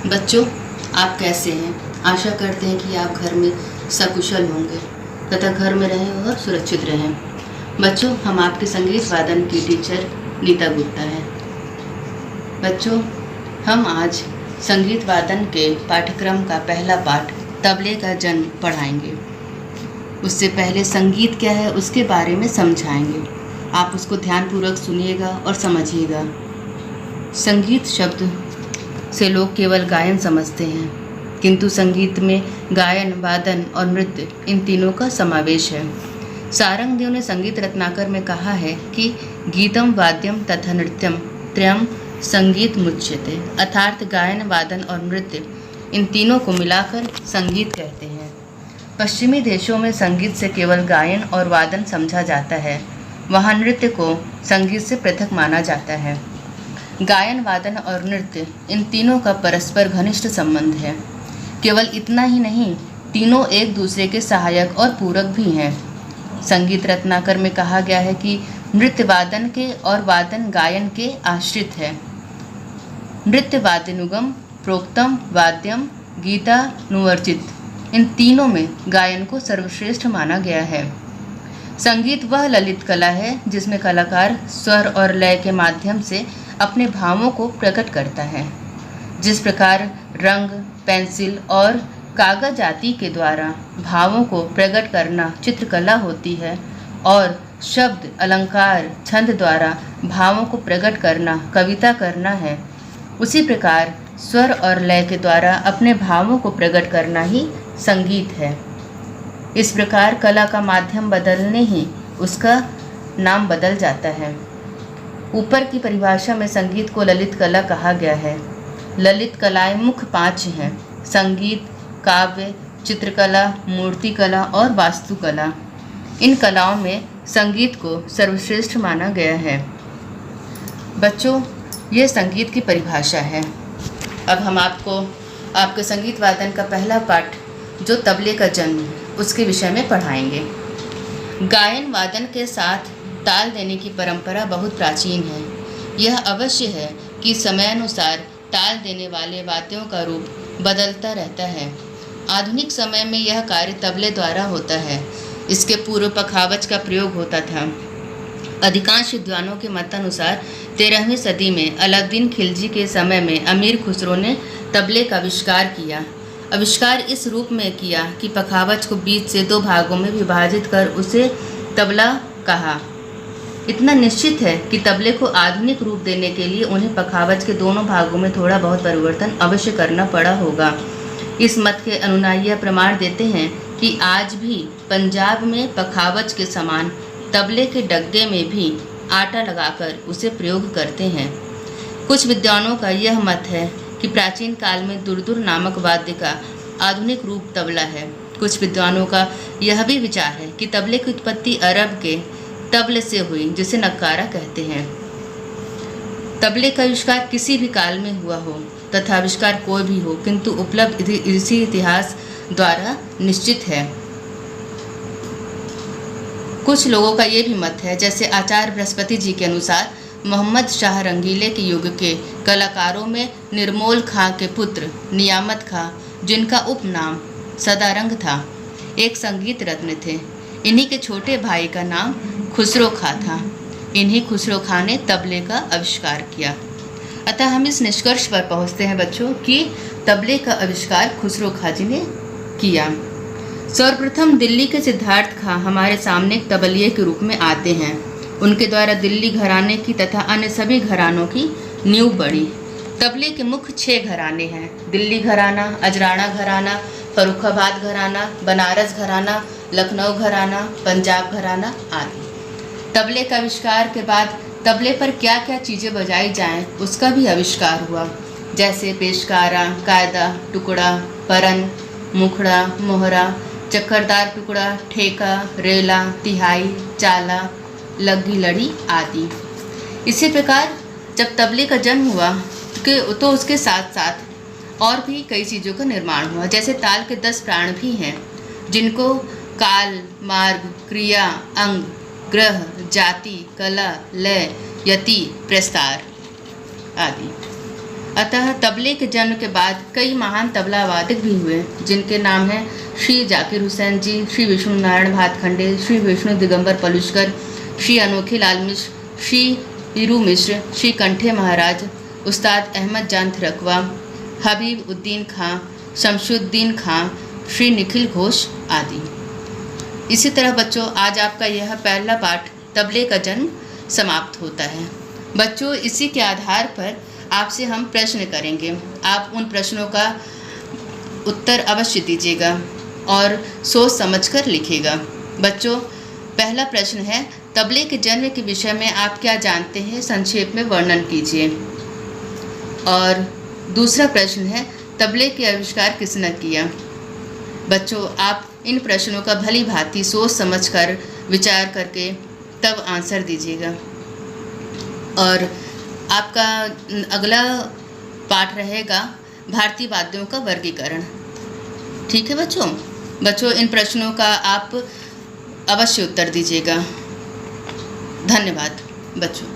बच्चों, आप कैसे हैं? आशा करते हैं कि आप घर में सकुशल होंगे तथा घर में रहें और सुरक्षित रहें। बच्चों, हम आपके संगीत वादन की टीचर नीता गुप्ता हैं। बच्चों, हम आज संगीत वादन के पाठ्यक्रम का पहला पाठ तबले का जन्म पढ़ाएंगे। उससे पहले संगीत क्या है उसके बारे में समझाएंगे। आप उसको ध्यानपूर्वक सुनिएगा और समझिएगा। संगीत शब्द से लोग केवल गायन समझते हैं, किंतु संगीत में गायन, वादन और नृत्य इन तीनों का समावेश है। सारंगदेव ने संगीत रत्नाकर में कहा है कि गीतम वाद्यम तथा नृत्यम त्रयम संगीत मुच्यते, अर्थात गायन, वादन और नृत्य इन तीनों को मिलाकर संगीत कहते हैं। पश्चिमी देशों में संगीत से केवल गायन और वादन समझा जाता है। वहाँ नृत्य को संगीत से पृथक माना जाता है। गायन, वादन और नृत्य इन तीनों का परस्पर घनिष्ठ संबंध है। केवल इतना ही नहीं, तीनों एक दूसरे के सहायक और पूरक भी हैं। संगीत रत्नाकर में कहा गया है कि नृत्य वादन के और वादन गायन के आश्रित है। नृत्य वाद्यानुगम, प्रोक्तम, वाद्यम, गीतानुवर्जित इन तीनों में गायन को सर्वश्रेष्ठ माना गया है। संगीत वह ललित कला है जिसमें कलाकार स्वर और लय के माध्यम से अपने भावों को प्रकट करता है। जिस प्रकार रंग, पेंसिल और कागज आदि के द्वारा भावों को प्रकट करना चित्रकला होती है और शब्द, अलंकार, छंद द्वारा भावों को प्रकट करना कविता करना है, उसी प्रकार स्वर और लय के द्वारा अपने भावों को प्रकट करना ही संगीत है। इस प्रकार कला का माध्यम बदलने ही उसका नाम बदल जाता है। ऊपर की परिभाषा में संगीत को ललित कला कहा गया है। ललित कलाएं मुख्य 5 हैं: संगीत, काव्य, चित्रकला, मूर्तिकला और वास्तुकला। इन कलाओं में संगीत को सर्वश्रेष्ठ माना गया है। बच्चों, ये संगीत की परिभाषा है। अब हम आपको आपके संगीत वादन का पहला पाठ जो तबले का जन्म है उसके विषय में पढ़ाएंगे। गायन वादन के साथ ताल देने की परंपरा बहुत प्राचीन है। यह अवश्य है कि समयानुसार ताल देने वाले वाद्यों का रूप बदलता रहता है। आधुनिक समय में यह कार्य तबले द्वारा होता है। इसके पूर्व पखावज का प्रयोग होता था। अधिकांश विद्वानों के मतानुसार 13वीं सदी में अलाउद्दीन खिलजी के समय में अमीर खुसरो ने तबले का आविष्कार किया। आविष्कार इस रूप में किया कि पखावज को बीच से 2 भागों में विभाजित कर उसे तबला कहा। इतना निश्चित है कि तबले को आधुनिक रूप देने के लिए उन्हें पखावज के दोनों भागों में थोड़ा बहुत परिवर्तन अवश्य करना पड़ा होगा। इस मत के अनुयायी प्रमाण देते हैं कि आज भी पंजाब में पखावज के समान तबले के डग्गे में भी आटा लगाकर उसे प्रयोग करते हैं। कुछ विद्वानों का यह मत है कि प्राचीन काल में दुर्दुर नामक वाद्य का आधुनिक रूप तबला है। कुछ विद्वानों का यह भी विचार है कि तबले की उत्पत्ति अरब के तबले से हुई, जिसे नक्कारा कहते हैं। तबले का आविष्कार किसी भी काल में हुआ हो तथा आविष्कार कोई भी हो, किंतु उपलब्ध इसी इतिहास द्वारा निश्चित है। कुछ लोगों का ये भी मत है, जैसे आचार्य बृहस्पति जी के अनुसार मोहम्मद शाह रंगीले के युग के कलाकारों में निर्मोल खां के पुत्र नियामत खां, जिनका उपनाम सदारंग था, एक संगीत रत्न थे। इन्हीं के छोटे भाई का नाम खुसरो खां था। इन्हीं खुसरो खां ने तबले का आविष्कार किया। अतः हम इस निष्कर्ष पर पहुंचते हैं बच्चों कि तबले का आविष्कार खुसरो खां जी ने किया। सर्वप्रथम दिल्ली के सिद्धार्थ खां हमारे सामने एक तबलिये के रूप में आते हैं। उनके द्वारा दिल्ली घराने की तथा अन्य सभी घरानों की नींव पड़ी। तबले के मुख्य 6 घराने हैं: दिल्ली घराना, अजराना घराना, फर्रुखाबाद घराना, बनारस घराना, लखनऊ घराना, पंजाब घराना आदि। तबले का आविष्कार के बाद तबले पर क्या क्या चीज़ें बजाई जाएं उसका भी आविष्कार हुआ, जैसे पेशकारा, कायदा, टुकड़ा, परन, मुखड़ा, मोहरा, चक्करदार टुकड़ा, ठेका, रेला, तिहाई, चाला, लग्गी लड़ी आदि। इसी प्रकार जब तबले का जन्म हुआ तो उसके साथ साथ और भी कई चीज़ों का निर्माण हुआ। जैसे ताल के 10 प्राण भी हैं, जिनको काल, मार्ग, क्रिया, अंग, ग्रह, जाति, कला, लय, यति, प्रस्तार आदि। अतः तबले के जन्म के बाद कई महान तबला वादक भी हुए, जिनके नाम हैं श्री जाकिर हुसैन जी, श्री विष्णु नारायण भातखंडे, श्री विष्णु दिगंबर पलुष्कर, श्री अनोखी लाल मिश्र, श्री हीरू मिश्र, श्री कंठे महाराज, उस्ताद अहमद जान थिरकवा, हबीब उद्दीन खां, शमशुद्दीन खां, श्री निखिल घोष आदि। इसी तरह बच्चों, आज आपका यह पहला पाठ तबले का जन्म समाप्त होता है। बच्चों, इसी के आधार पर आपसे हम प्रश्न करेंगे। आप उन प्रश्नों का उत्तर अवश्य दीजिएगा और सोच समझकर लिखिएगा। बच्चों, पहला प्रश्न है, तबले के जन्म के विषय में आप क्या जानते हैं, संक्षेप में वर्णन कीजिए। और दूसरा प्रश्न है, तबले के आविष्कार किसने किया। बच्चों, आप इन प्रश्नों का भली भांति सोच समझकर विचार करके तब आंसर दीजिएगा। और आपका अगला पाठ रहेगा भारतीय वाद्यों का वर्गीकरण। ठीक है बच्चों? बच्चों, इन प्रश्नों का आप अवश्य उत्तर दीजिएगा। धन्यवाद बच्चों।